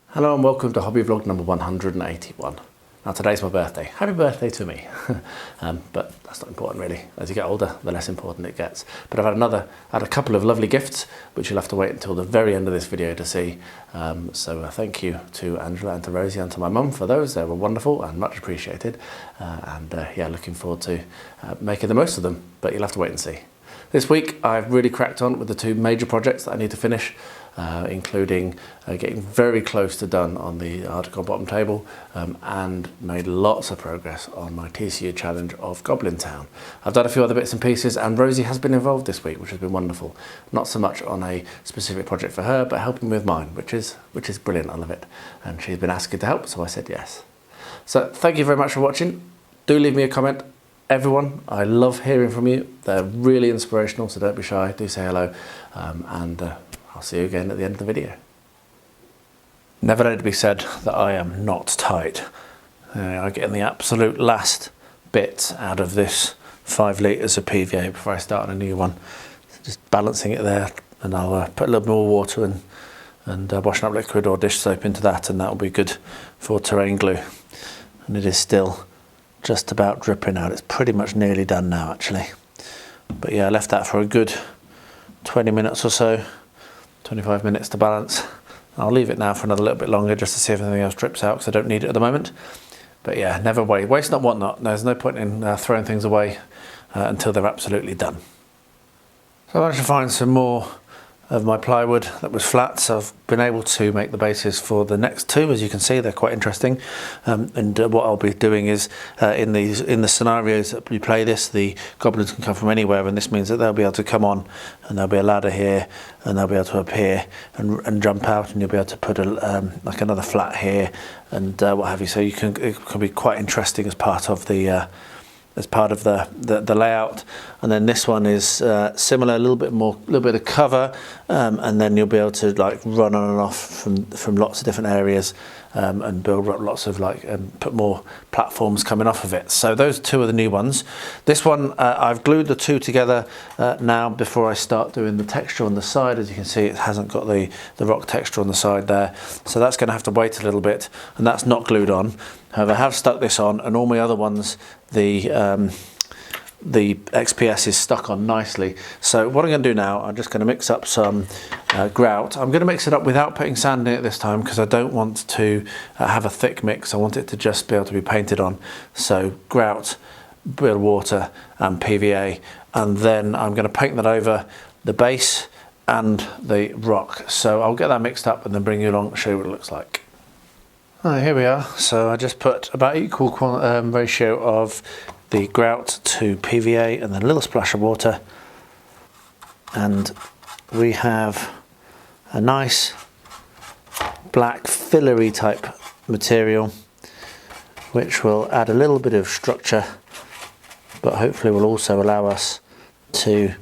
Hello and welcome to hobby vlog number 181. Now today's my birthday. Happy birthday to me. But that's not important really. As you get older, the less important it gets. But I've had a couple of lovely gifts, which you'll have to wait until the very end of this video to see. So thank you to Angela and to Rosie and to my mum for those. They were wonderful and much appreciated. Yeah, looking forward to making the most of them, but you'll have to wait and see. This week I've really cracked on with the two major projects that I need to finish, including getting very close to done on the ArdaCon bottom table and made lots of progress on my TCU challenge of Goblin Town. I've done a few other bits and pieces, and Rosie has been involved this week, which has been wonderful. Not so much on a specific project for her, but helping with mine, which is brilliant. I love it. And she's been asking to help, so I said yes. So thank you very much for watching. Do leave me a comment. Everyone, I love hearing from you. They're really inspirational, so don't be shy. Do say hello, and I'll see you again at the end of the video. Never let it be said that I am not tight. I get in the absolute last bit out of this 5 litres of PVA before I start on a new one. Just balancing it there, and I'll put a little more water and washing up liquid or dish soap into that, and that will be good for terrain glue. And it is still just about dripping out. It's pretty much nearly done now actually. But yeah, I left that for a good 20 minutes or so, 25 minutes to balance. I'll leave it now for another little bit longer just to see if anything else drips out, because I don't need it at the moment. But yeah, never waste not, want not. There's no point in throwing things away until they're absolutely done. So I managed to find some more of my plywood that was flat, so I've been able to make the bases for the next two. As you can see, they're quite interesting, and what I'll be doing is in the scenarios that we play this, the goblins can come from anywhere, and this means that they'll be able to come on, and there'll be a ladder here, and they'll be able to appear and jump out, and you'll be able to put like another flat here and what have you. So it can be quite interesting as part of the layout. And then this one is similar, a little bit of cover, and then you'll be able to like run on and off from lots of different areas, and build up lots of put more platforms coming off of it. So those two are the new ones. This one I've glued the two together now before I start doing the texture on the side. As you can see, it hasn't got the rock texture on the side there, so that's going to have to wait a little bit, and that's not glued on. However, I have stuck this on, and all my other ones, the XPS is stuck on nicely. So what I'm going to do now, I'm just going to mix up some grout. I'm going to mix it up without putting sand in it this time, because I don't want to have a thick mix. I want it to just be able to be painted on. So grout, a bit of water and PVA, and then I'm going to paint that over the base and the rock. So I'll get that mixed up and then bring you along to show you what it looks like. Right, here we are. So I just put about equal ratio of the grout to PVA and then a little splash of water, and we have a nice black fillery type material which will add a little bit of structure, but hopefully will also allow us to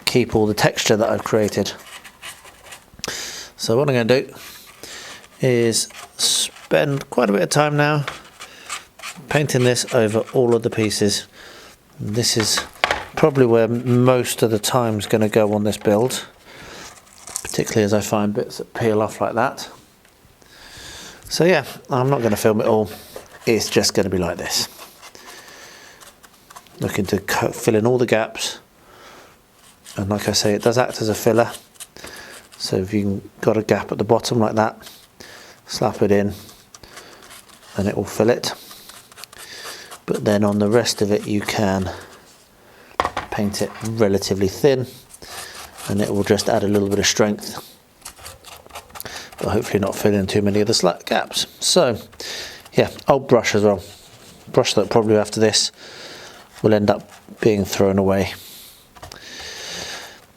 keep all the texture that I've created. So what I'm going to do is spend quite a bit of time now painting this over all of the pieces. This is probably where most of the time is going to go on this build, particularly as I find bits that peel off like that. So yeah, I'm not going to film it all, it's just going to be like this. Looking to fill in all the gaps, and like I say, it does act as a filler. So if you've got a gap at the bottom like that, slap it in and it will fill it. But then on the rest of it you can paint it relatively thin, and it will just add a little bit of strength, but hopefully not fill in too many of the slack gaps. So yeah, old brush as well. Brush that probably after this will end up being thrown away.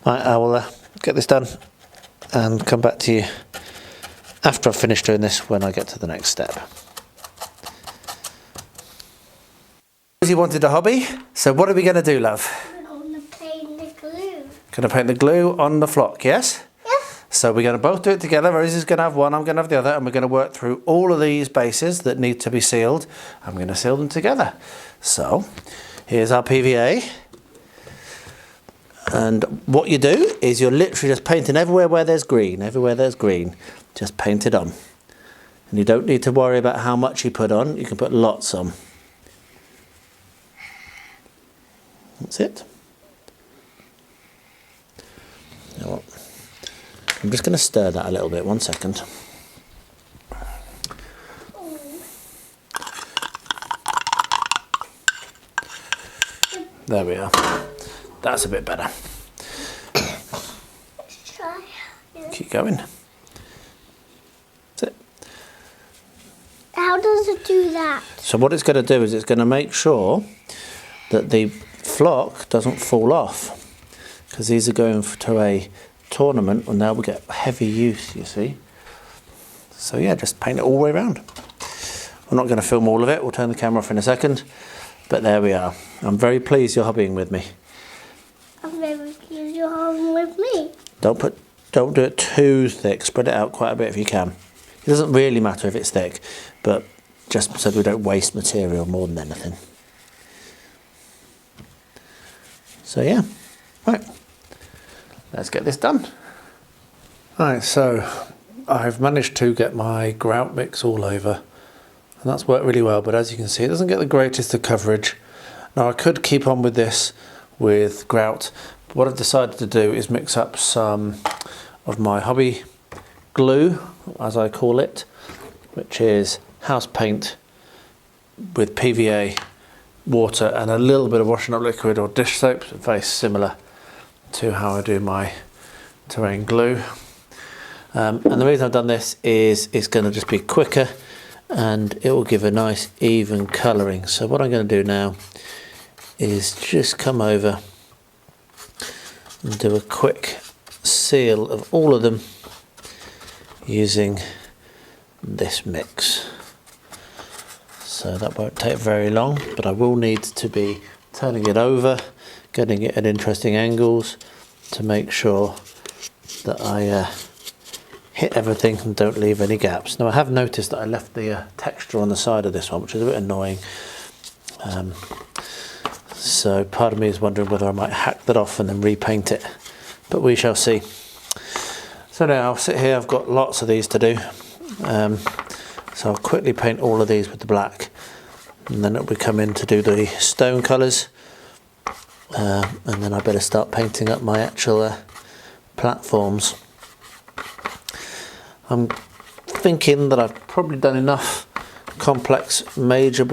Right, I will get this done and come back to you after I've finished doing this, when I get to the next step. Rosie wanted a hobby, so what are we going to do, love? We're going to paint the glue. Going to paint the glue on the flock, yes? Yes. So we're going to both do it together. Rosie's going to have one, I'm going to have the other, and we're going to work through all of these bases that need to be sealed. I'm going to seal them together. So here's our PVA. And what you do is you're literally just painting everywhere where there's green, just paint it on. And you don't need to worry about how much you put on, you can put lots on. That's it. You know what? I'm just going to stir that a little bit, 1 second. There we are. That's a bit better. Let's try. Keep going. That's it. How does it do that? So what it's going to do is it's going to make sure that the flock doesn't fall off, because these are going to a tournament and now we get heavy use, you see. So yeah, just paint it all the way around. I'm not going to film all of it, we'll turn the camera off in a second, but there we are. I'm very pleased you're hobbying with me. I'm very pleased you're home with me. Don't do it too thick, spread it out quite a bit if you can. It doesn't really matter if it's thick, but just so we don't waste material more than anything. So yeah, right. Let's get this done. Right, so I've managed to get my grout mix all over, and that's worked really well, but as you can see it doesn't get the greatest of coverage. Now I could keep on with this with grout, but what I've decided to do is mix up some of my hobby glue, as I call it, which is house paint with PVA, water and a little bit of washing up liquid or dish soap, very similar to how I do my terrain glue. And the reason I've done this is it's going to just be quicker and it will give a nice even colouring. So what I'm going to do now is just come over and do a quick seal of all of them using this mix. So that won't take very long, but I will need to be turning it over, getting it at interesting angles to make sure that I hit everything and don't leave any gaps. Now I have noticed that I left the texture on the side of this one, which is a bit annoying. So part of me is wondering whether I might hack that off and then repaint it, but we shall see. So now I'll sit here, I've got lots of these to do. So I'll quickly paint all of these with the black, and then we come in to do the stone colours. And then I better start painting up my actual platforms. I'm thinking that I've probably done enough complex major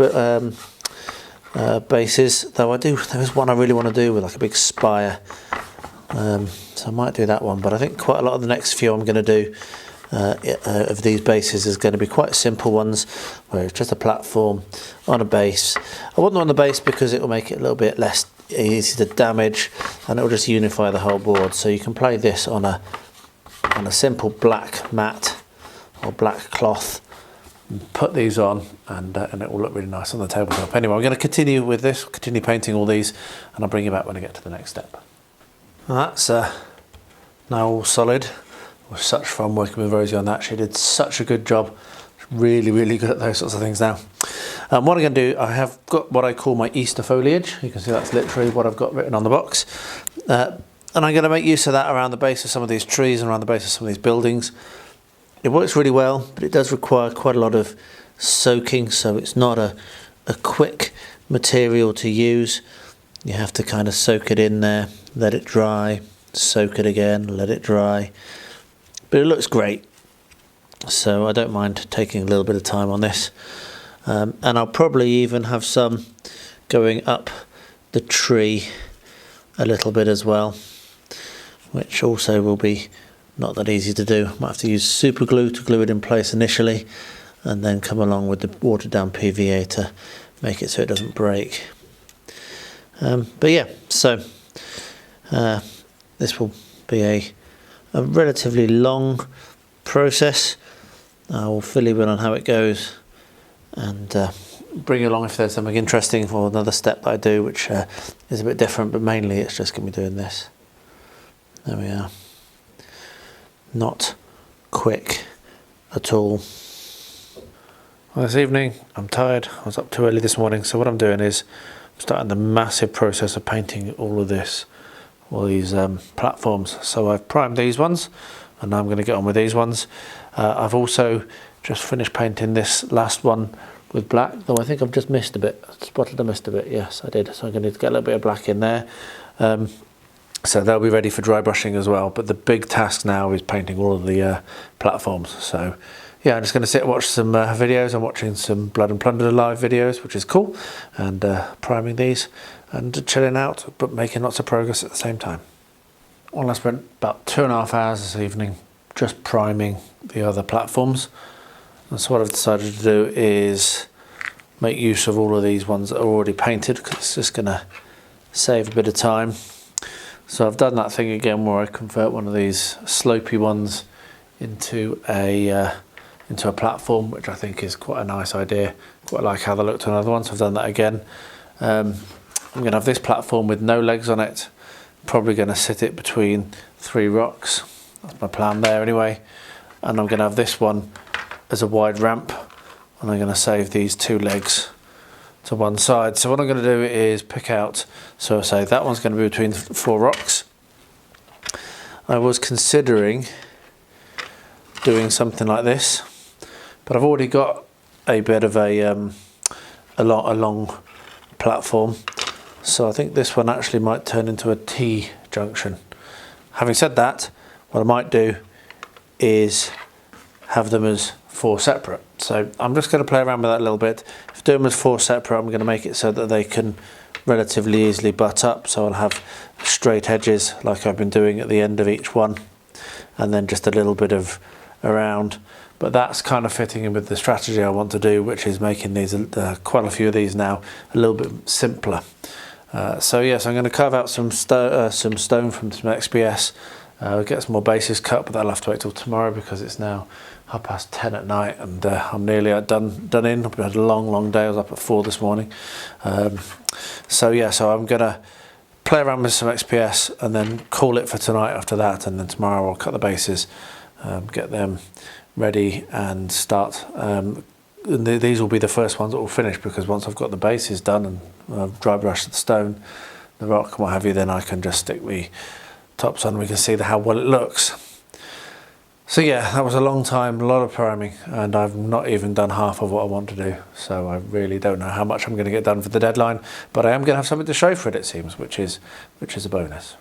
bases, though there is one I really want to do with like a big spire, so I might do that one, but I think quite a lot of the next few I'm going to do of these bases is going to be quite simple ones where it's just a platform on a base. I want them on the base because it will make it a little bit less easy to damage and it will just unify the whole board. So you can play this on a simple black mat or black cloth, and put these on and it will look really nice on the tabletop. Anyway, I'm going to continue with this, continue painting all these, and I'll bring you back when I get to the next step. That's now all solid. It was such fun working with Rosie on that. She did such a good job. Really, really good at those sorts of things now. What I'm going to do, I have got what I call my Easter foliage. You can see that's literally what I've got written on the box. And I'm going to make use of that around the base of some of these trees and around the base of some of these buildings. It works really well, but it does require quite a lot of soaking, so it's not a quick material to use. You have to kind of soak it in there, let it dry, soak it again, let it dry. But it looks great, so I don't mind taking a little bit of time on this. And I'll probably even have some going up the tree a little bit as well, which also will be not that easy to do. Might have to use super glue to glue it in place initially, and then come along with the watered down PVA to make it so it doesn't break. But yeah, so this will be a relatively long process. I will fill you in on how it goes and bring you along if there's something interesting for another step that I do, which is a bit different, but mainly it's just going to be doing this. There we are. not quick at all. Well, this evening I'm tired. I was up too early this morning, so what I'm doing is I'm starting the massive process of painting all these platforms. So I've primed these ones, and now I'm going to get on with these ones. I've also just finished painting this last one with black, though I think I've just missed a bit. Spotted I missed a bit. Yes, I did. So I'm going to need to get a little bit of black in there. So they'll be ready for dry brushing as well. But the big task now is painting all of the platforms. So yeah, I'm just going to sit and watch some videos. I'm watching some Blood and Plunder live videos, which is cool, and priming these and chilling out, but making lots of progress at the same time. Well, I spent about 2.5 hours this evening just priming the other platforms. And so what I've decided to do is make use of all of these ones that are already painted, because it's just going to save a bit of time. So I've done that thing again where I convert one of these slopey ones into a platform, which I think is quite a nice idea. Quite like how they looked on other ones. So I've done that again. I'm going to have this platform with no legs on it. Probably going to sit it between 3 rocks. That's my plan there anyway. And I'm going to have this one as a wide ramp, and I'm going to save these 2 legs to one side. So what I'm going to do is pick out, so I say that one's going to be between 4 rocks. I was considering doing something like this, but I've already got a bit of a long platform, so I think this one actually might turn into a T junction. Having said that, what I might do is have them as 4 separate. So I'm just going to play around with that a little bit. If I do them as 4 separate, I'm going to make it so that they can relatively easily butt up. So I'll have straight edges like I've been doing at the end of each one, and then just a little bit of around. But that's kind of fitting in with the strategy I want to do, which is making these quite a few of these now a little bit simpler. So yes, I'm going to carve out some stone from some XPS. Get some more bases cut, but that'll have to wait till tomorrow because it's now 10:30 at night, and I'm nearly done in. I've had a long day. I was up at 4 this morning. So yeah, so I'm gonna play around with some XPS and then call it for tonight after that, and then tomorrow I'll cut the bases, get them ready and start. These will be the first ones that will finish, because once I've got the bases done and I've dry brushed the stone, the rock and what have you, then I can just stick the tops on. We can see how well it looks. So yeah, that was a long time, a lot of priming, and I've not even done half of what I want to do. So I really don't know how much I'm going to get done for the deadline, but I am going to have something to show for it, it seems, which is a bonus.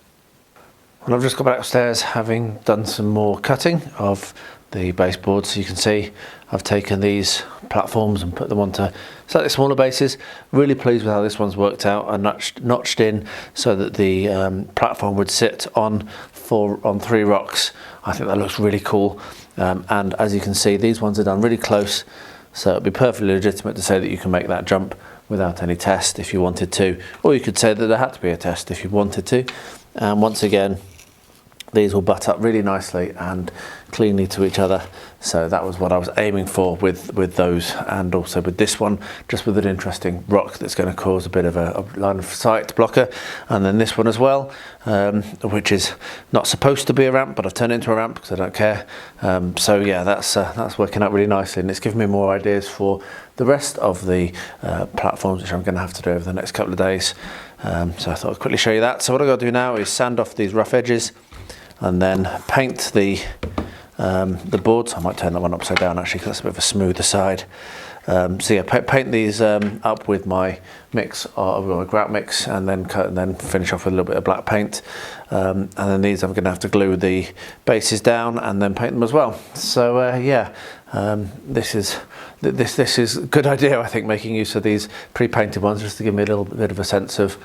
Well, I've just got back upstairs having done some more cutting of the baseboards. So you can see I've taken these platforms and put them onto slightly smaller bases. Really pleased with how this one's worked out. I notched in so that the platform would sit on 3 rocks. I think that looks really cool. And as you can see, these ones are done really close, so it'd be perfectly legitimate to say that you can make that jump without any test if you wanted to, or you could say that there had to be a test if you wanted to. And once again, these will butt up really nicely and cleanly to each other. So that was what I was aiming for with those, and also with this one, just with an interesting rock that's going to cause a bit of a line of sight blocker. And then this one as well, which is not supposed to be a ramp, but I've turned it into a ramp because I don't care. So yeah, that's working out really nicely, and it's given me more ideas for the rest of the platforms, which I'm going to have to do over the next couple of days. So I thought I'd quickly show you that. So what I've got to do now is sand off these rough edges, and then paint the boards. I might turn that one upside down actually, because that's a bit of a smoother side. So yeah, paint these up with my mix, or my grout mix, and then cut, and then finish off with a little bit of black paint. And then these I'm going to have to glue the bases down and then paint them as well. So yeah, this is a good idea, I think, making use of these pre-painted ones, just to give me a little bit of a sense of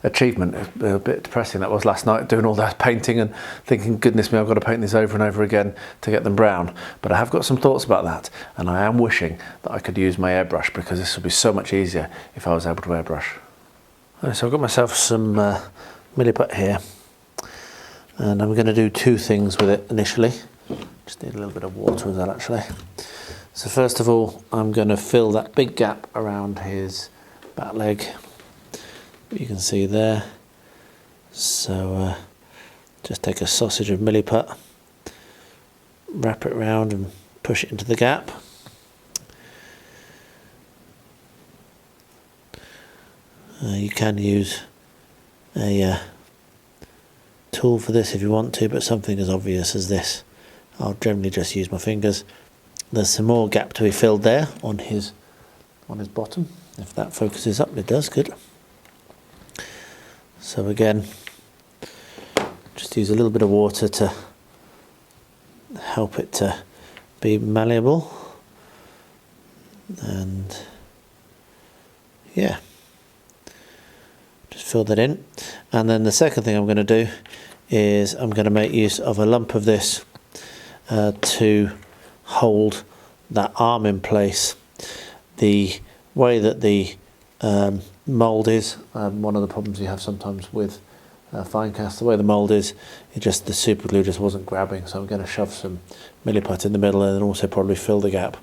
achievement. A bit depressing that was last night, doing all that painting and thinking, goodness me, I've got to paint these over and over again to get them brown. But I have got some thoughts about that, and I am wishing that I could use my airbrush, because this would be so much easier if I was able to airbrush. Right, so I've got myself some milliput here, and I'm going to do 2 things with it initially. Just need a little bit of water with that actually. So first of all, I'm going to fill that big gap around his back leg. You can see there. So just take a sausage of milliput, wrap it round and push it into the gap. You can use a tool for this if you want to, but something as obvious as this, I'll generally just use my fingers. There's some more gap to be filled there on his bottom. If that focuses up, it does, good. So again, just use a little bit of water to help it to be malleable, and yeah, just fill that in. And then the second thing I'm going to do is I'm going to make use of a lump of this to hold that arm in place. The way that the mould is, one of the problems you have sometimes with fine cast, the way the mould is, just the super glue just wasn't grabbing, so I'm going to shove some milliput in the middle and then also probably fill the gap.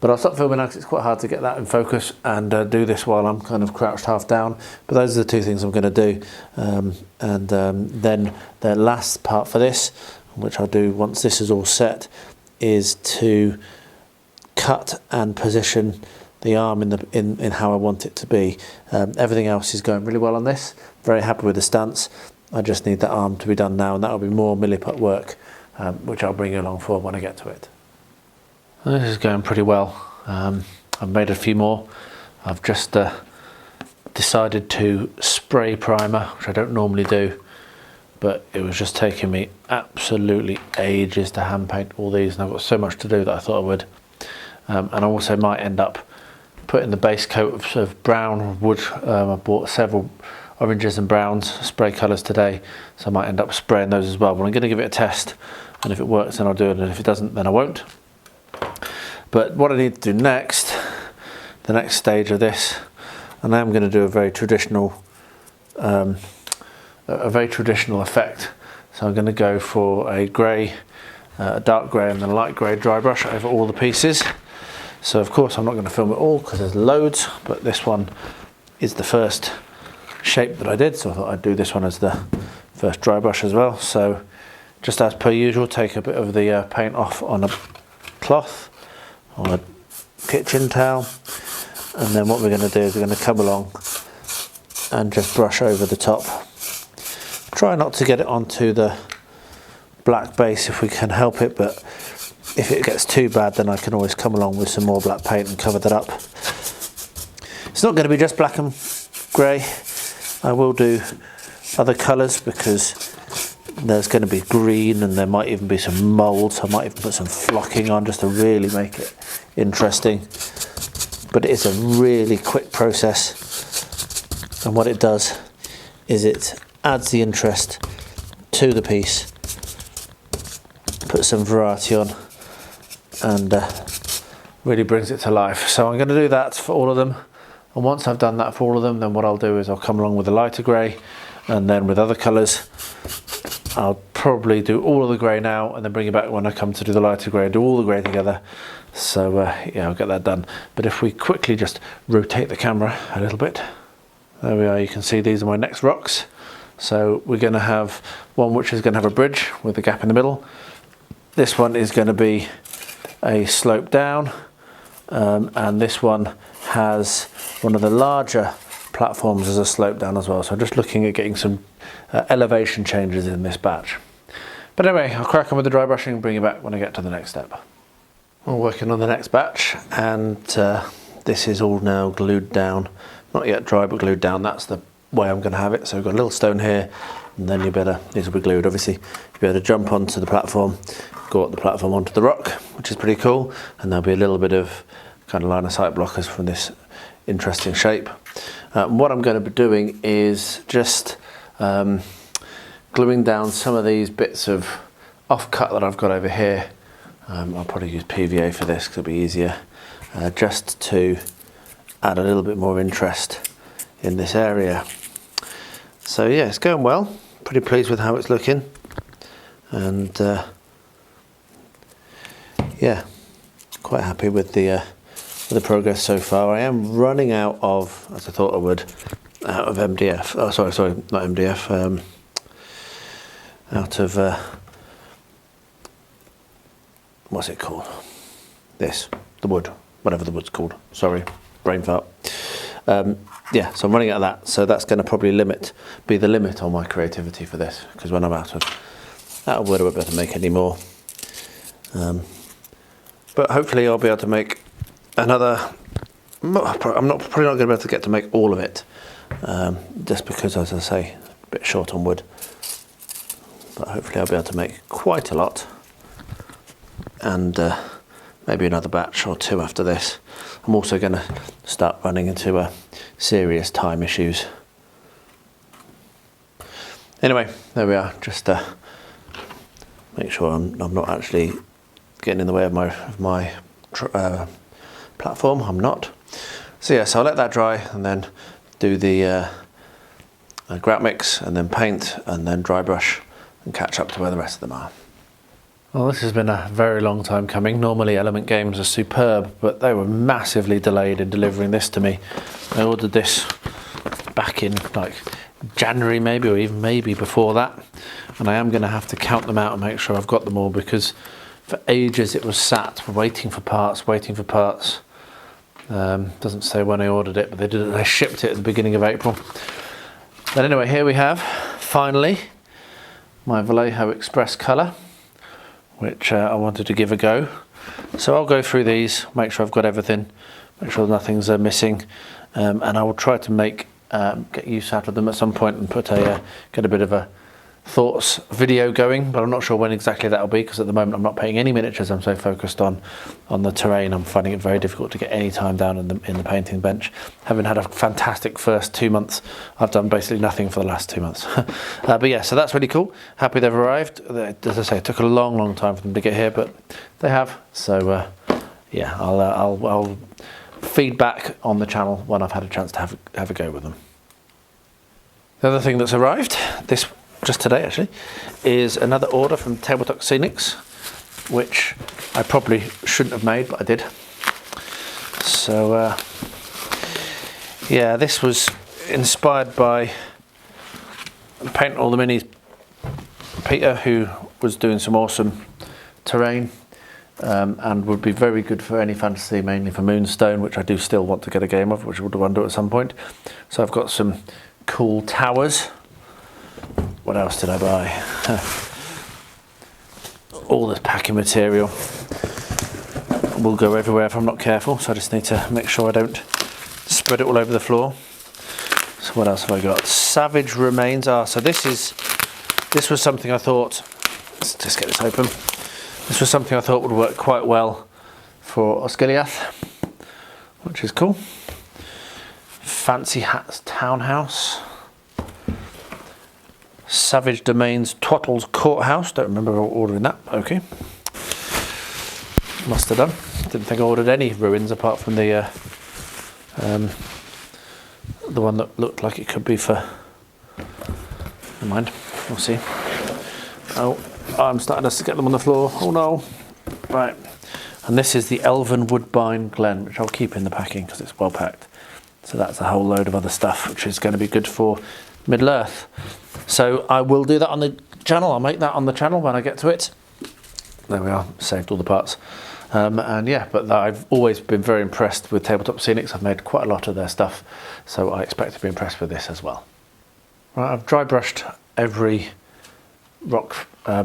But I'll stop filming now because it's quite hard to get that in focus and do this while I'm kind of crouched half down. But those are the two things I'm going to do. Then the last part for this, which I'll do once this is all set, is to cut and position the arm in how I want it to be. Everything else is going really well on this. Very happy with the stance. I just need that arm to be done now, and that will be more milliput work, which I'll bring you along for when I get to it. This is going pretty well. I've made a few more. I've just decided to spray primer, which I don't normally do, but it was just taking me absolutely ages to hand paint all these, and I've got so much to do that I thought I would. And I also might end up putting the base coat of brown wood. I bought several oranges and browns spray colours today, so I might end up spraying those as well. But I'm going to give it a test, and if it works then I'll do it, and if it doesn't then I won't. But what I need to do next, the next stage of this, and I am going to do a very traditional effect. So I'm going to go for a grey, a dark grey and then a light grey dry brush over all the pieces. So of course I'm not going to film it all because there's loads, but this one is the first shape that I did, so I thought I'd do this one as the first dry brush as well. So just as per usual, take a bit of the paint off on a cloth, on a kitchen towel, and then what we're going to do is we're going to come along and just brush over the top. Try not to get it onto the black base if we can help it, but if it gets too bad then I can always come along with some more black paint and cover that up. It's not going to be just black and grey. I will do other colours because there's going to be green and there might even be some mould, so I might even put some flocking on just to really make it interesting. But it is a really quick process, and what it does is it adds the interest to the piece, puts some variety on, and really brings it to life. So I'm going to do that for all of them, and once I've done that for all of them, then what I'll do is I'll come along with a lighter grey, and then with other colours I'll probably do all of the grey now and then bring it back when I come to do the lighter grey, do all the grey together. So yeah, I'll get that done. But if we quickly just rotate the camera a little bit, there we are, you can see these are my next rocks. So we're going to have one which is going to have a bridge with a gap in the middle. This one is going to be a slope down, and this one has one of the larger platforms as a slope down as well. So I'm just looking at getting some elevation changes in this batch. But anyway, I'll crack on with the dry brushing and bring you back when I get to the next step. We're working on the next batch, and this is all now glued down. Not yet dry, but glued down. That's the way I'm going to have it. So we've got a little stone here, and then these will be glued obviously. You'll be able to jump onto the platform, go up the platform onto the rock, which is pretty cool, and there'll be a little bit of kind of line of sight blockers from this interesting shape. What I'm going to be doing is just gluing down some of these bits of offcut that I've got over here. I'll probably use PVA for this because it'll be easier, just to add a little bit more interest in this area. So yeah, it's going well. Pretty pleased with how it's looking, and yeah, quite happy with the progress so far. I am running out of, as I thought I would, out of MDF. Oh, sorry, not MDF. out of what's it called? The wood, whatever the wood's called. Sorry, brain fart. Yeah, so I'm running out of that, so that's going to probably be the limit on my creativity for this, because when I'm out of wood I won't be able to make any more. But hopefully I'll be able to make another. I'm probably not going to be able to get to make all of it, just because, as I say, a bit short on wood. But hopefully I'll be able to make quite a lot, and maybe another batch or two after this. I'm also going to start running into serious time issues. Anyway, there we are. Just make sure I'm not actually getting in the way of my platform. I'm not. So yeah, so I'll let that dry and then do the grout mix and then paint and then dry brush and catch up to where the rest of them are. Well, this has been a very long time coming. Normally Element Games are superb, but they were massively delayed in delivering this to me. I ordered this back in like January maybe, or even maybe before that, and I am going to have to count them out and make sure I've got them all, because for ages it was sat waiting for parts. Doesn't say when I ordered it, but they shipped it at the beginning of April. But anyway, here we have finally my Vallejo Xpress Colour, which I wanted to give a go. So I'll go through these, make sure I've got everything, make sure nothing's missing, and I will try to get use out of them at some point and get a bit of a thoughts video going, but I'm not sure when exactly that'll be, because at the moment I'm not painting any miniatures. I'm so focused on the terrain. I'm finding it very difficult to get any time down in the painting bench. Having had a fantastic first 2 months, I've done basically nothing for the last 2 months. But yeah, so that's really cool. Happy they've arrived. As I say, it took a long time for them to get here, but they have. So yeah, I'll feedback on the channel when I've had a chance to have a go with them. The other thing that's arrived, just today actually, is another order from Tabletop Scenics, which I probably shouldn't have made, but I did. So yeah, this was inspired by Paint All the Minis Peter, who was doing some awesome terrain, and would be very good for any fantasy, mainly for Moonstone, which I do still want to get a game of, which we'll do at some point. So I've got some cool towers. What else did I buy? All this packing material will go everywhere if I'm not careful, so I just need to make sure I don't spread it all over the floor. So what else have I got? Savage Remains. So this was something I thought, let's just get this open. This was something I thought would work quite well for ASoIAF, which is cool. Fancy Hats Townhouse. Savage Domains Twattle's Courthouse. Don't remember ordering that. Okay. Must have done. Didn't think I ordered any ruins apart from the one that looked like it could be for. Never mind. We'll see. Oh, I'm starting to get them on the floor. Oh no. Right. And this is the Elven Woodbine Glen, which I'll keep in the packing because it's well packed. So that's a whole load of other stuff, which is going to be good for Middle-earth. So I will do that on the channel. I'll make that on the channel when I get to it. There we are, saved all the parts. And yeah, but I've always been very impressed with Tabletop Scenics. I've made quite a lot of their stuff, so I expect to be impressed with this as well. Right, I've dry brushed every rock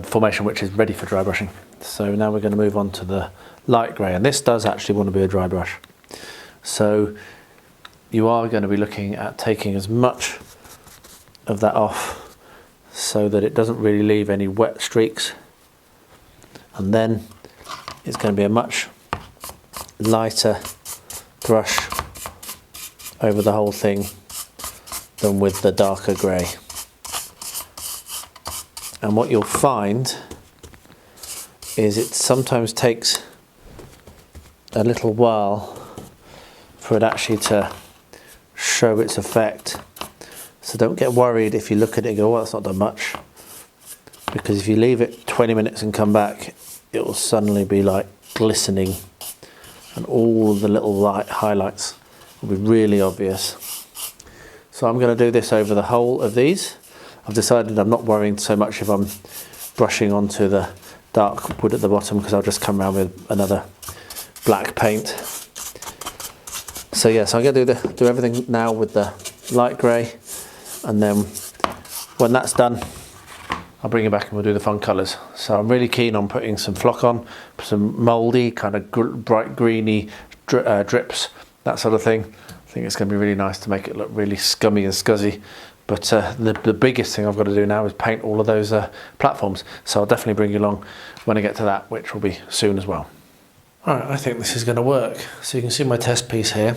formation which is ready for dry brushing. So now we're going to move on to the light grey, and this does actually want to be a dry brush. So you are going to be looking at taking as much of that off so that it doesn't really leave any wet streaks, and then it's going to be a much lighter brush over the whole thing than with the darker grey. And what you'll find is it sometimes takes a little while for it actually to show its effect. So don't get worried if you look at it and go, well, that's not done much. Because if you leave it 20 minutes and come back, it will suddenly be like glistening, and all of the little light highlights will be really obvious. So I'm going to do this over the whole of these, I've decided I'm not worrying so much if I'm brushing onto the dark wood at the bottom, because I'll just come around with another black paint. So yeah, so I'm going to do everything now with the light grey, and then when that's done, I'll bring it back and we'll do the fun colours. So I'm really keen on putting some flock on, some mouldy, kind of bright greeny drips, that sort of thing. I think it's going to be really nice to make it look really scummy and scuzzy. But the biggest thing I've got to do now is paint all of those platforms. So I'll definitely bring you along when I get to that, which will be soon as well. Alright, I think this is going to work. So you can see my test piece here.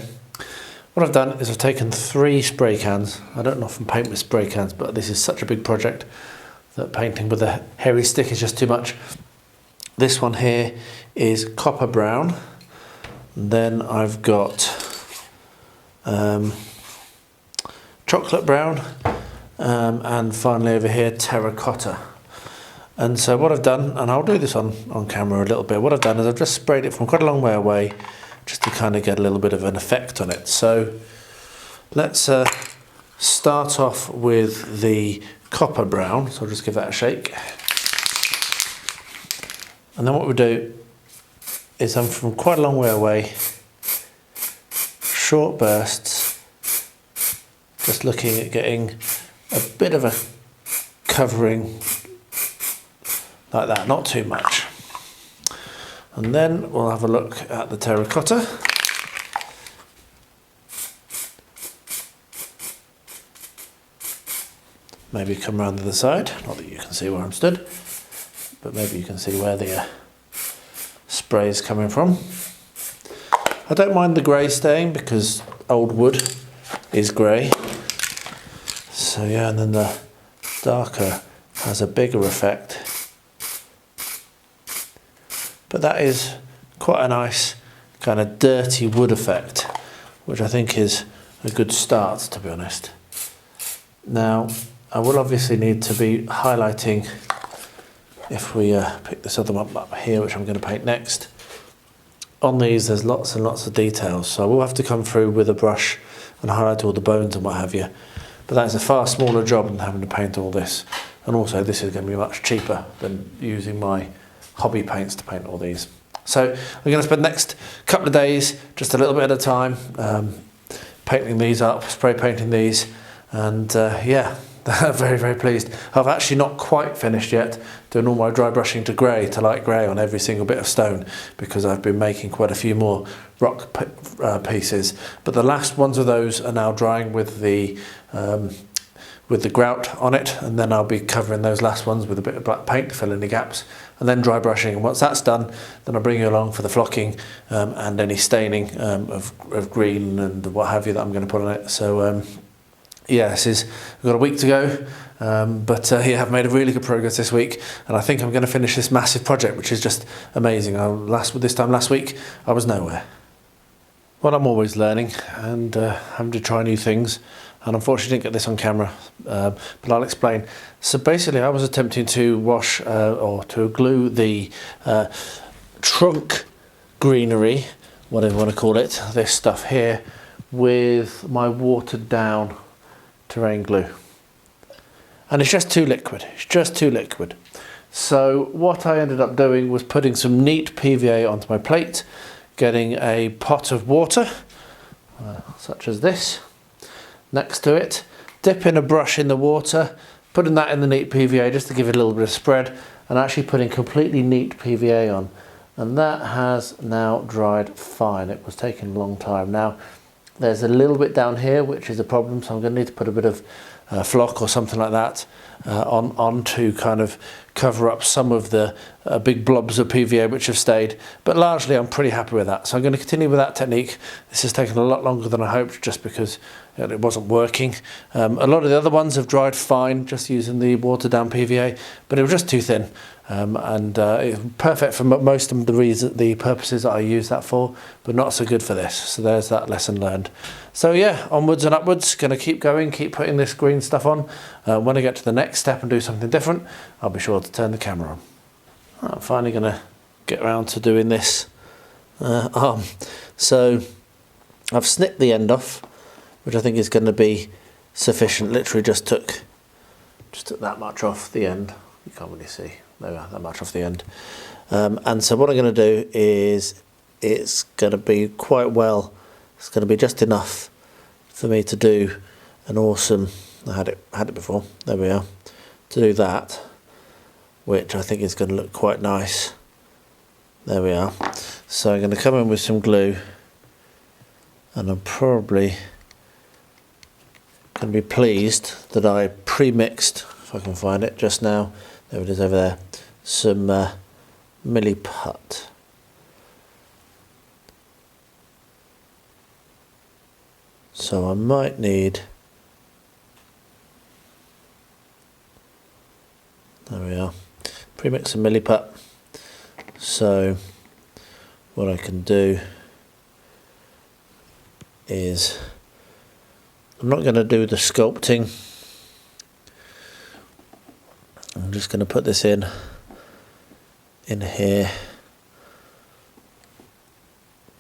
What I've done is I've taken 3 spray cans. I don't often paint with spray cans, but this is such a big project that painting with a hairy stick is just too much. This one here is copper brown. Then I've got chocolate brown, and finally over here terracotta. And so what I've done, and I'll do this on camera a little bit, what I've done is I've just sprayed it from quite a long way away just to kind of get a little bit of an effect on it. So let's start off with the copper brown, so I'll just give that a shake. And then what we'll do is I'm from quite a long way away, short bursts, just looking at getting a bit of a covering like that, not too much. And then we'll have a look at the terracotta. Maybe come around to the side, not that you can see where I'm stood, but maybe you can see where the spray is coming from. I don't mind the grey staying because old wood is grey. So yeah, and then the darker has a bigger effect. But that is quite a nice kind of dirty wood effect, which I think is a good start, to be honest. Now, I will obviously need to be highlighting, if we pick this other one up here, which I'm going to paint next. On these there's lots and lots of details, so I will have to come through with a brush and highlight all the bones and what have you. But that is a far smaller job than having to paint all this. And also this is going to be much cheaper than using my hobby paints to paint all these. So I'm going to spend the next couple of days, just a little bit at a time, painting these up, spray painting these, and yeah, very, very pleased. I've actually not quite finished yet doing all my dry brushing to grey, to light grey on every single bit of stone, because I've been making quite a few more rock pieces. But the last ones of those are now drying with the grout on it, and then I'll be covering those last ones with a bit of black paint to fill in the gaps, and then dry brushing. And once that's done, then I'll bring you along for the flocking and any staining of green and what have you that I'm going to put on it. So yeah, we've got a week to go, but yeah, I've made a really good progress this week, and I think I'm going to finish this massive project, which is just amazing. This time last week, I was nowhere. Well, I'm always learning and having to try new things, and unfortunately didn't get this on camera, but I'll explain. So basically I was attempting to wash or to glue the trunk greenery, whatever you want to call it, this stuff here, with my watered down terrain glue, and it's just too liquid. It's just too liquid. So what I ended up doing was putting some neat PVA onto my plate, getting a pot of water such as this next to it, dipping a brush in the water, putting that in the neat PVA just to give it a little bit of spread, and actually putting completely neat PVA on, and that has now dried fine. It was taking a long time. Now there's a little bit down here which is a problem, so I'm going to need to put a bit of flock or something like that on to kind of cover up some of the big blobs of PVA which have stayed, but largely I'm pretty happy with that. So I'm going to continue with that technique. This has taken a lot longer than I hoped, just because it wasn't working. A lot of the other ones have dried fine just using the watered down PVA, but it was just too thin, and it's perfect for most of the purposes that I use that for, but not so good for this. So there's that lesson learned. So yeah, onwards and upwards, going to keep going, keep putting this green stuff on. When I get to the next step and do something different, I'll be sure to turn the camera on. I'm finally going to get around to doing this arm. So I've snipped the end off, which I think is going to be sufficient. Literally just took just took that much off the end. You can't really see, there we are, that much off the end. And so what I'm going to do is, it's going to be quite well, it's going to be just enough for me to do an awesome, I had it before, there we are, to do that, which I think is going to look quite nice. There we are. So I'm going to come in with some glue, and I'm probably going to be pleased that I pre-mixed, if I can find it just now, there it is over there, some milliput. So I might need, there we are, pre-mix some milliput. So what I can do is, I'm not going to do the sculpting, I'm just going to put this in here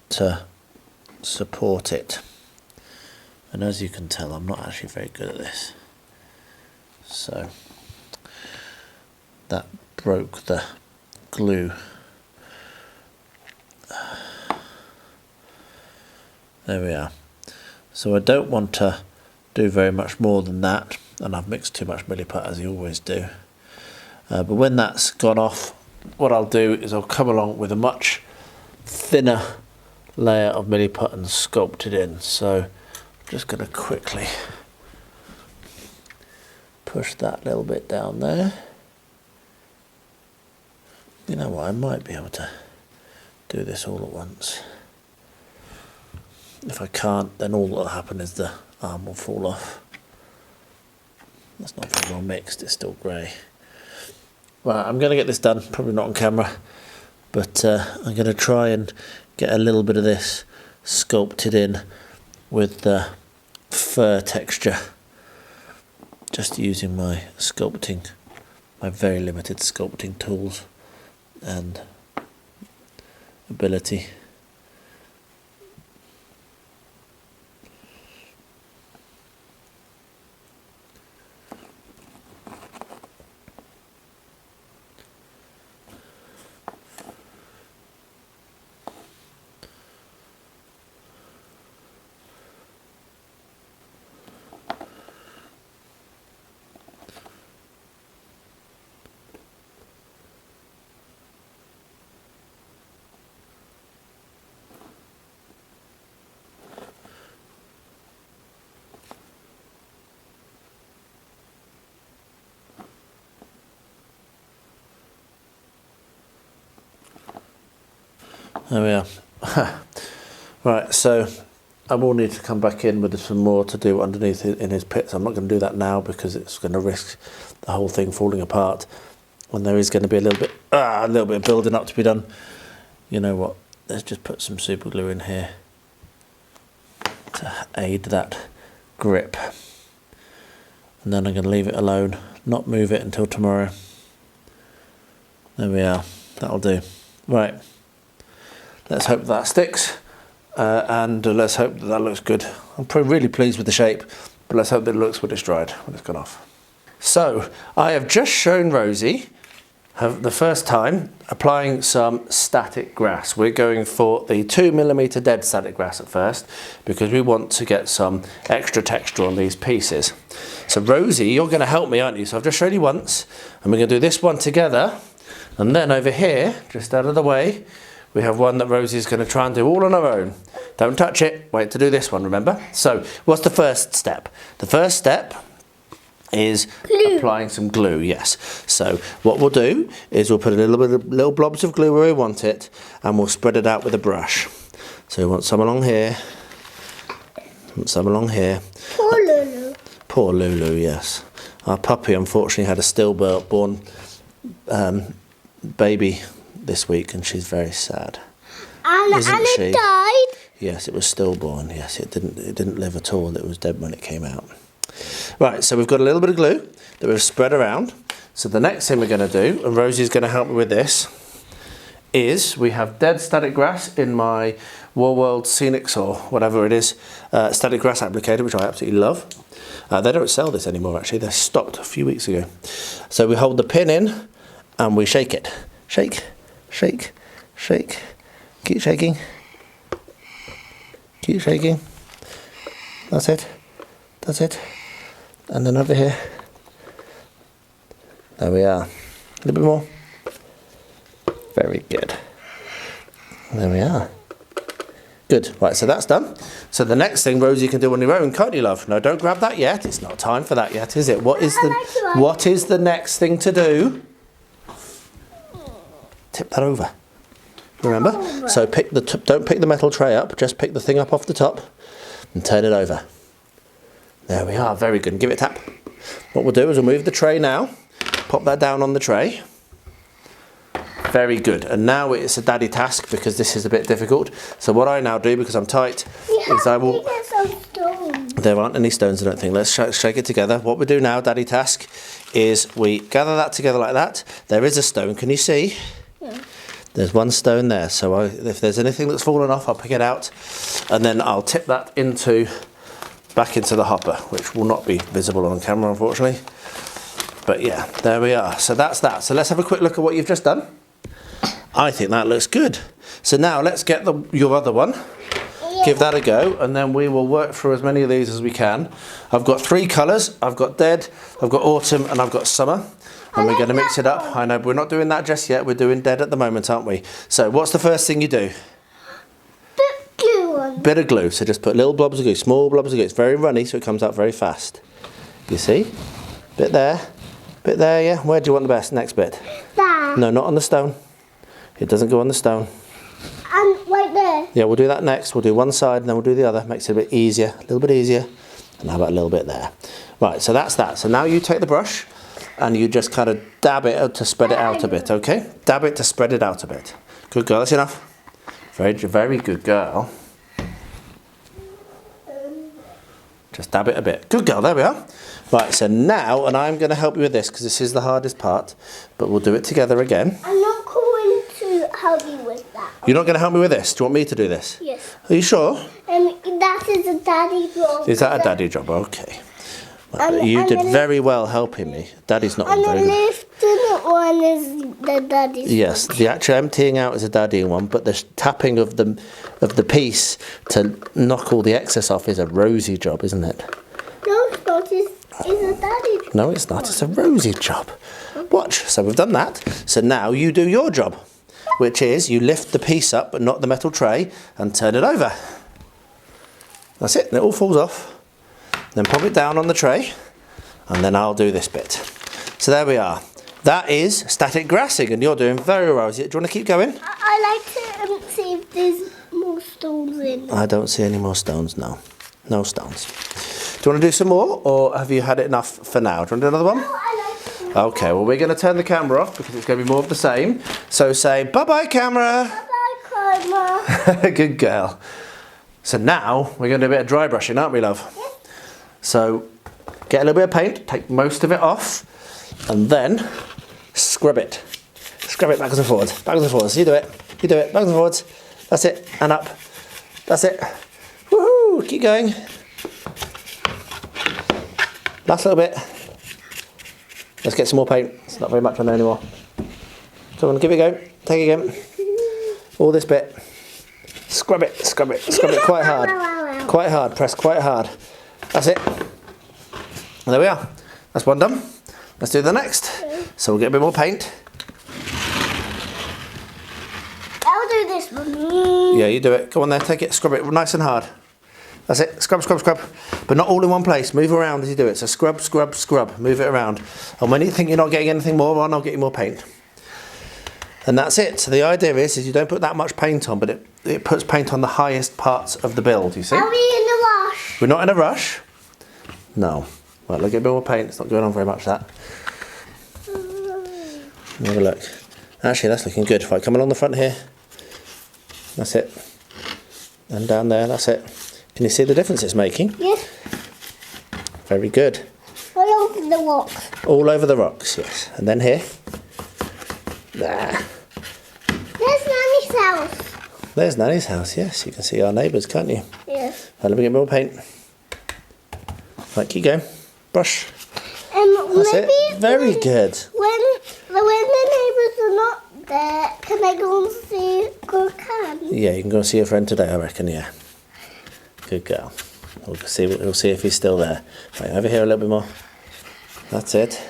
to support it. And as you can tell, I'm not actually very good at this. So that broke the glue. There we are. So I don't want to do very much more than that, and I've mixed too much milliput as you always do. But when that's gone off, what I'll do is I'll come along with a much thinner layer of milliput and sculpt it in. So I'm just going to quickly push that little bit down there. You know what, I might be able to do this all at once. If I can't, then all that will happen is the arm will fall off. That's not very well mixed, it's still grey. Right, I'm going to get this done, probably not on camera, but I'm going to try and get a little bit of this sculpted in with the fur texture, just using my sculpting, my very limited sculpting tools and ability. There we are. Right, so I will need to come back in with some more to do underneath in his pits. I'm not going to do that now because it's going to risk the whole thing falling apart, and there is going to be a little bit of building up to be done. You know what? Let's just put some super glue in here to aid that grip, and then I'm going to leave it alone, not move it until tomorrow. There we are. That'll do. Right. Let's hope that sticks, and let's hope that that looks good. I'm really pleased with the shape, but let's hope that it looks when it's dried, when it's gone off. So I have just shown Rosie, the first time, applying some static grass. We're going for the 2mm dead static grass at first, because we want to get some extra texture on these pieces. So Rosie, you're going to help me, aren't you? So I've just shown you once, and we're going to do this one together, and then over here, just out of the way, we have one that Rosie's going to try and do all on her own. Don't touch it, wait to do this one, remember? So, what's the first step? The first step is applying some glue, yes. So, what we'll do is we'll put a little blobs of glue where we want it, and we'll spread it out with a brush. So, we want some along here, some along here. Poor Lulu. Poor Lulu, yes. Our puppy, unfortunately, had a stillborn baby this week, and she's very sad. And it died? Yes, it was stillborn. Yes, it didn't live at all. It was dead when it came out. Right, so we've got a little bit of glue that we've spread around. So the next thing we're going to do, and Rosie's going to help me with this, is we have dead static grass in my Warworld Scenics, or whatever it is, static grass applicator, which I absolutely love. They don't sell this anymore, actually. They stopped a few weeks ago. So we hold the pin in and we shake it. Shake, shake, shake. Keep shaking. Keep shaking. That's it. That's it. And then over here. There we are. A little bit more. Very good. There we are. Good. Right, so that's done. So the next thing, Rosie, you can do on your own, can't you, love? No, don't grab that yet. It's not time for that yet, is it? What is the next thing to do? Tip that over. Remember? So don't pick the metal tray up. Just pick the thing up off the top and turn it over. There we are. Very good. And give it a tap. What we'll do is we'll move the tray now. Pop that down on the tray. Very good. And now it's a daddy task because this is a bit difficult. So what I now do, because I'm tight, is I will... There aren't any stones, I don't think. Let's shake it together. What we do now, daddy task, is we gather that together like that. There is a stone. Can you see? Yeah. There's one stone there. So if there's anything that's fallen off, I'll pick it out. And then I'll tip that back into the hopper, which will not be visible on camera, unfortunately. But yeah, there we are. So that's that. So let's have a quick look at what you've just done. I think that looks good. So now let's get your other one. Yeah. Give that a go, and then we will work through as many of these as we can. I've got 3 colours. I've got dead, I've got autumn, and I've got summer. And we're going to mix it up. I know, but we're not doing that just yet. We're doing dead at the moment, aren't we? So what's the first thing you do? Bit of glue. So just put little blobs of glue, small blobs of glue. It's very runny, so it comes out very fast. You see? Bit there, yeah. Where do you want the best? Next bit. There. No, not on the stone. It doesn't go on the stone. And right there. Yeah, we'll do that next. We'll do one side and then we'll do the other. Makes it a bit easier, a little bit easier. And how about a little bit there? Right, so that's that. So now you take the brush and you just kind of dab it to spread it out a bit, okay? Dab it to spread it out a bit. Good girl, that's enough. Very, very good girl. Just dab it a bit. Good girl, there we are. Right, so now, and I'm going to help you with this because this is the hardest part, but we'll do it together again. I'm not going to help you with that. You're not going to help me with this? Do you want me to do this? Yes. Are you sure? That is a daddy job. Is that a daddy job? Okay. Well, you did very well helping me. Daddy's not very good. And the lifting one is the daddy's Yes, the actual emptying out is a daddy one, but the tapping of the piece to knock all the excess off is a Rosie job, isn't it? No, it's not. It's a daddy job. No, it's not. It's a Rosie job. Watch. So we've done that. So now you do your job, which is you lift the piece up, but not the metal tray, and turn it over. That's it. And it all falls off. Then pop it down on the tray, and then I'll do this bit. So there we are. That is static grassing, and you're doing very well. Do you want to keep going? I like to see if there's more stones in. I don't see any more stones, no. No stones. Do you want to do some more, or have you had it enough for now? Do you want to do another one? No, I like to. Okay, well, we're going to turn the camera off because it's going to be more of the same. So say, bye-bye, camera. Bye-bye, camera. Good girl. So now we're going to do a bit of dry brushing, aren't we, love? Yes. So get a little bit of paint, take most of it off, and then scrub it. Scrub it backwards and forwards, backwards and forwards. You do it, backwards and forwards. That's it, and up. That's it. Woohoo! Keep going. Last little bit. Let's get some more paint. It's not very much on there anymore. Come on, give it a go. Take it again. All this bit. Scrub it, scrub it, scrub it quite hard. Quite hard, press quite hard. That's it. And there we are. That's one done. Let's do the next. So we'll get a bit more paint. I'll do this one. Yeah, you do it. Come on there, take it, scrub it nice and hard. That's it. Scrub, scrub, scrub. But not all in one place. Move around as you do it. So scrub, scrub, scrub. Move it around. And when you think you're not getting anything more on, I'll get you more paint. And that's it. So the idea is you don't put that much paint on, but it puts paint on the highest parts of the build, you see? Are we in a rush? We're not in a rush. No. Right, look at a bit more paint. It's not going on very much, that. Have a look. Actually, that's looking good. Right, come along the front here. That's it. And down there, that's it. Can you see the difference it's making? Yes. Very good. All over the rocks. All over the rocks, yes. And then here. There. There's Nanny's house. There's Nanny's house, yes. You can see our neighbours, can't you? Yes. Right, let me get more paint. Right, keep going. brush. That's maybe it. Very good. When the neighbours are not there, can I go and see Gorkan? Yeah, you can go and see your friend today, I reckon, yeah. Good girl. We'll see if he's still there. Right, over here a little bit more. That's it.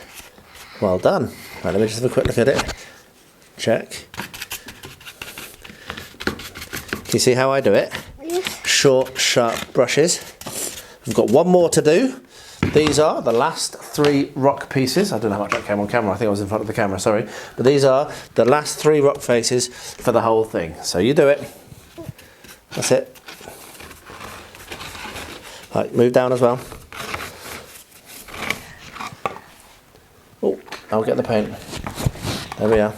Well done. Right, let me just have a quick look at it. Check. Can you see how I do it? Yes. Short, sharp brushes. We've got one more to do. These are the last 3 rock pieces. I don't know how much that came on camera. I think I was in front of the camera, sorry. But these are the last 3 rock faces for the whole thing. So you do it. That's it. Right, move down as well. Oh, I'll get the paint. There we are.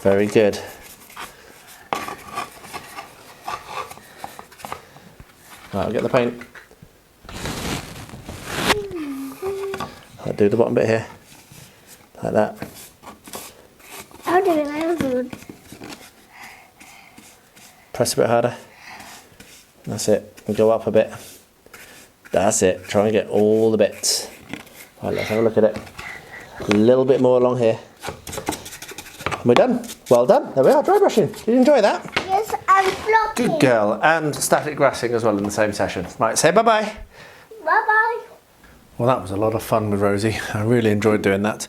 Very good. Right, I'll get the paint. I'll do the bottom bit here. Like that. I'll do it. I'll do it. Press a bit harder. That's it. And go up a bit. That's it. Try and get all the bits. Right, let's have a look at it. A little bit more along here. And we're done. Well done. There we are. Dry brushing. Did you enjoy that? Yes, I'm flocking. Good girl. And static grassing as well in the same session. Right, say bye-bye. Bye-bye. Well, that was a lot of fun with Rosie. I really enjoyed doing that.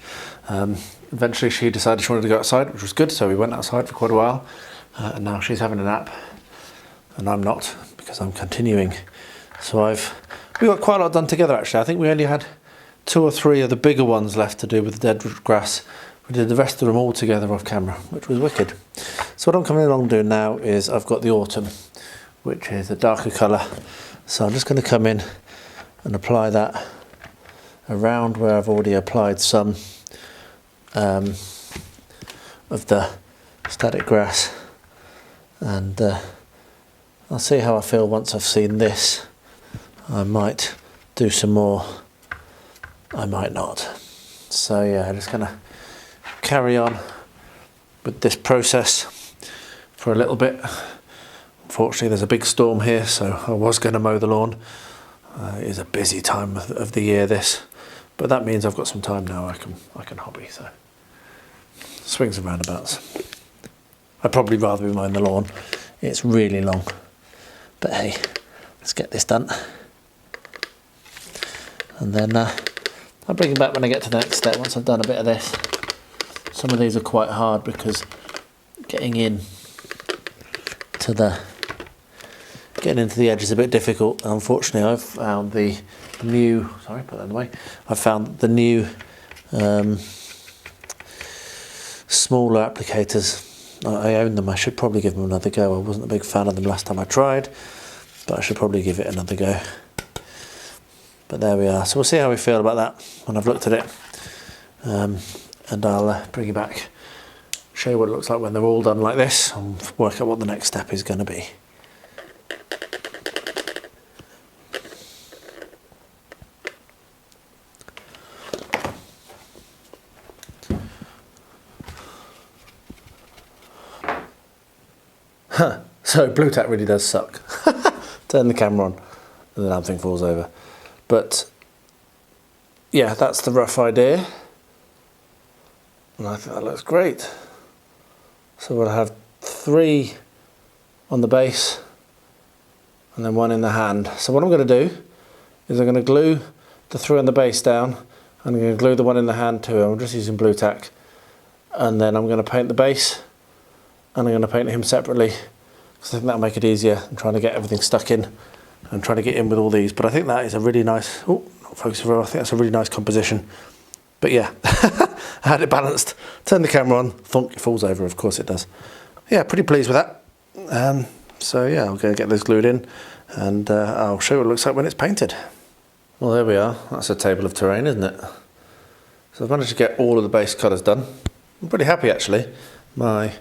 Eventually she decided she wanted to go outside, which was good, so we went outside for quite a while. And now she's having a nap. And I'm not, because I'm continuing. So we got quite a lot done together, actually. I think we only had 2 or 3 of the bigger ones left to do with the dead grass. We did the rest of them all together off camera, which was wicked. So what I'm coming along doing now is I've got the autumn, which is a darker colour. So I'm just going to come in and apply that around where I've already applied some of the static grass. And I'll see how I feel once I've seen this. I might do some more, I might not. So yeah, I'm just going to carry on with this process for a little bit. Unfortunately there's a big storm here, so I was going to mow the lawn. It is a busy time of the year, this, but that means I've got some time now. I can hobby, so swings and roundabouts. I'd probably rather be mowing the lawn. It's really long, but hey, let's get this done. And then I'll bring it back when I get to the next step, once I've done a bit of this. Some of these are quite hard because getting into the edge is a bit difficult. Unfortunately, I've found the new, sorry, put that in the way. I've found the new smaller applicators. I own them. I should probably give them another go. I wasn't a big fan of them last time I tried, but I should probably give it another go. But there we are. So we'll see how we feel about that when I've looked at it. And I'll bring you back, show you what it looks like when they're all done like this, and work out what the next step is going to be. So blue tack really does suck. Turn the camera on and the damn thing falls over. But yeah, that's the rough idea. And I think that looks great. So we'll have 3 on the base and then 1 in the hand. So what I'm going to do is I'm going to glue the 3 on the base down and I'm going to glue the 1 in the hand too. I'm just using blue tack. And then I'm going to paint the base and I'm going to paint him separately, because I think that'll make it easier than trying to get everything stuck in and trying to get in with all these. But I think that is a really nice, oh, not focus very well. I think that's a really nice composition. But yeah, I had it balanced. Turn the camera on, thunk, it falls over, of course it does. Yeah, pretty pleased with that. So yeah, I'll go get those glued in and I'll show you what it looks like when it's painted. Well, there we are. That's a table of terrain, isn't it? So I've managed to get all of the base colours done. I'm pretty happy actually. My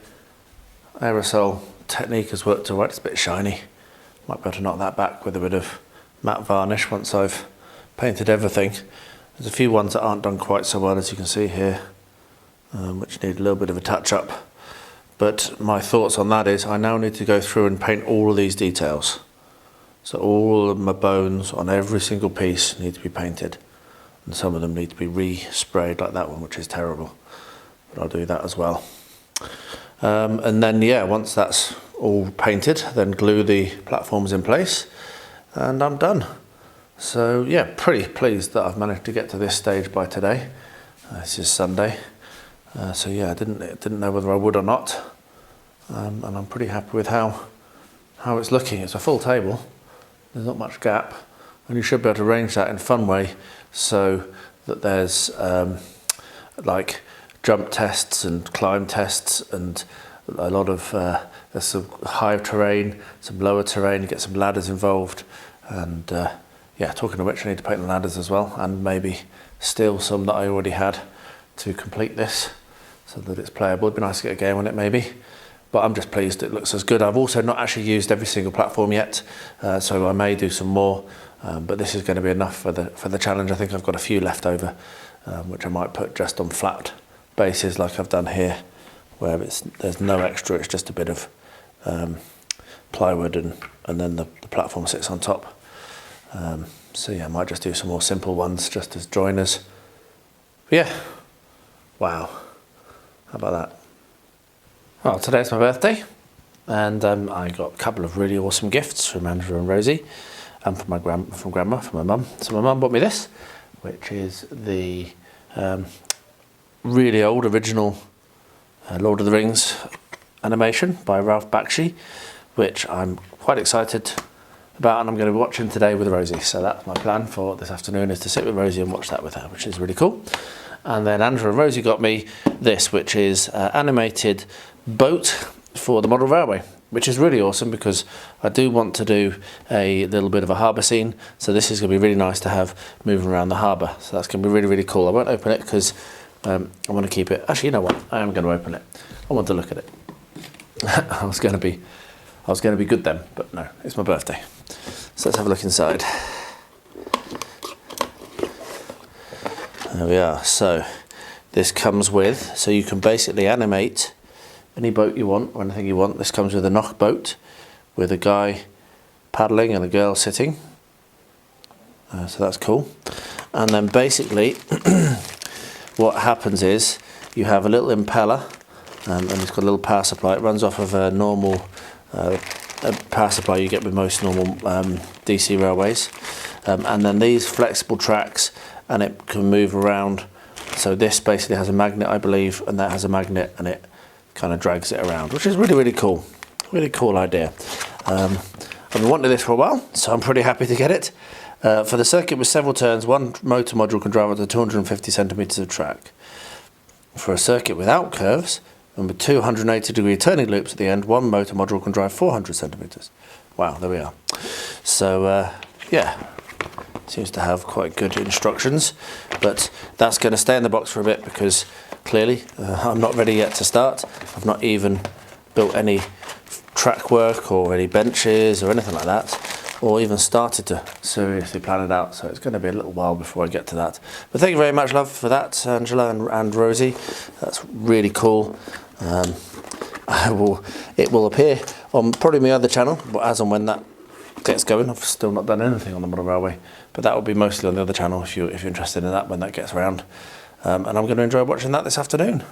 aerosol technique has worked alright. It's a bit shiny. Might be able to knock that back with a bit of matte varnish once I've painted everything. There's a few ones that aren't done quite so well, as you can see here, which need a little bit of a touch up. But my thoughts on that is I now need to go through and paint all of these details. So all of my bones on every single piece need to be painted, and some of them need to be re-sprayed like that one, which is terrible, but I'll do that as well. And then yeah, once that's all painted, then glue the platforms in place and I'm done. So yeah, pretty pleased that I've managed to get to this stage by today. This is Sunday, so yeah, I didn't know whether I would or not, and I'm pretty happy with how it's looking. It's a full table, there's not much gap, and you should be able to arrange that in a fun way so that there's like jump tests and climb tests and a lot of there's some high terrain, some lower terrain, you get some ladders involved, and yeah, talking of which, I need to paint the ladders as well, and maybe steal some that I already had to complete this so that it's playable. It'd be nice to get a game on it maybe, but I'm just pleased it looks as good. I've also not actually used every single platform yet, so I may do some more, but this is going to be enough for the challenge. I think I've got a few left over, which I might put just on flat bases like I've done here, where there's no extra, it's just a bit of plywood and then the platform sits on top. So yeah, I might just do some more simple ones just as joiners. But yeah, wow, how about that? Well, today's my birthday, and I got a couple of really awesome gifts from Andrew and Rosie, and from my mum. So my mum bought me this, which is the really old original Lord of the Rings animation by Ralph Bakshi, which I'm quite excited about, and I'm going to be watching today with Rosie. So that's my plan for this afternoon, is to sit with Rosie and watch that with her, which is really cool. And then Andrew and Rosie got me this, which is animated boat for the model railway, which is really awesome because I do want to do a little bit of a harbour scene. So this is going to be really nice to have moving around the harbour. So that's going to be really, really cool. I won't open it because I want to keep it. Actually, you know what? I am going to open it. I want to look at it. I was going to be good then, but no, it's my birthday. So let's have a look inside. There we are. So this comes with, so you can basically animate any boat you want or anything you want. This comes with a knock boat with a guy paddling and a girl sitting. So that's cool. And then basically what happens is you have a little impeller, and it's got a little power supply. It runs off of a normal power supply you get with most normal DC railways, and then these flexible tracks, and it can move around. So this basically has a magnet, I believe, and that has a magnet, and it kind of drags it around, which is really, really cool. Really cool idea. I've been wanting this for a while, so I'm pretty happy to get it. For the circuit with several turns, one motor module can drive up to 250 centimetres of track. For a circuit without curves, and with 280-degree turning loops at the end, one motor module can drive 400 centimetres. Wow, there we are. So, yeah, seems to have quite good instructions, but that's going to stay in the box for a bit because clearly I'm not ready yet to start. I've not even built any track work or any benches or anything like that, or even started to seriously plan it out, so it's going to be a little while before I get to that. But thank you very much, love, for that, Angela and Rosie. That's really cool. It will appear on probably my other channel, but as and when that gets going. I've still not done anything on the model railway, but that will be mostly on the other channel if you're interested in that when that gets around. And I'm going to enjoy watching that this afternoon.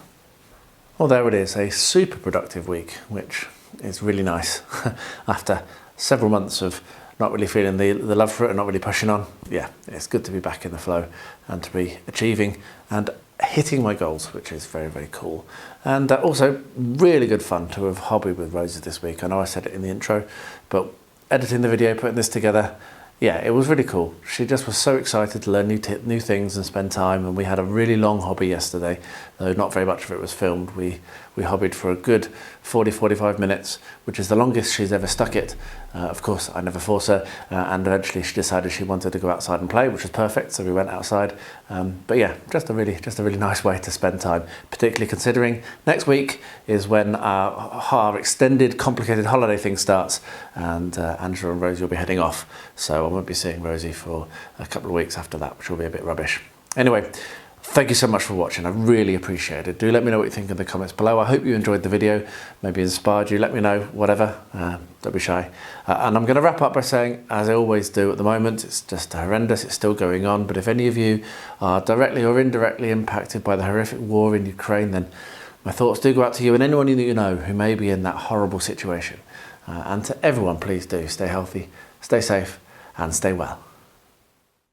Well, there it is, a super productive week, which is really nice. After several months of not really feeling the love for it and not really pushing on, yeah, it's good to be back in the flow and to be achieving and hitting my goals, which is very, very cool. And also really good fun to have hobbied with Rosie this week. I know I said it in the intro, but editing the video, putting this together, yeah, it was really cool. She just was so excited to learn new things and spend time, and we had a really long hobby yesterday, though not very much of it was filmed. We hobbied for a good 40-45 minutes, which is the longest she's ever stuck it. Of course, I never force her, and eventually she decided she wanted to go outside and play, which was perfect, so we went outside. But yeah, just a really nice way to spend time, particularly considering next week is when our extended, complicated holiday thing starts, and Angela and Rosie will be heading off. So I won't be seeing Rosie for a couple of weeks after that, which will be a bit rubbish. Anyway, Thank you so much for watching. I really appreciate it. Do let me know what you think in the comments below. I hope you enjoyed the video, maybe inspired you. Let me know, whatever. Don't be shy. And I'm going to wrap up by saying, as I always do at the moment, it's just horrendous. It's still going on. But if any of you are directly or indirectly impacted by the horrific war in Ukraine, then my thoughts do go out to you and anyone that you know who may be in that horrible situation. And to everyone, please do stay healthy, stay safe, and stay well.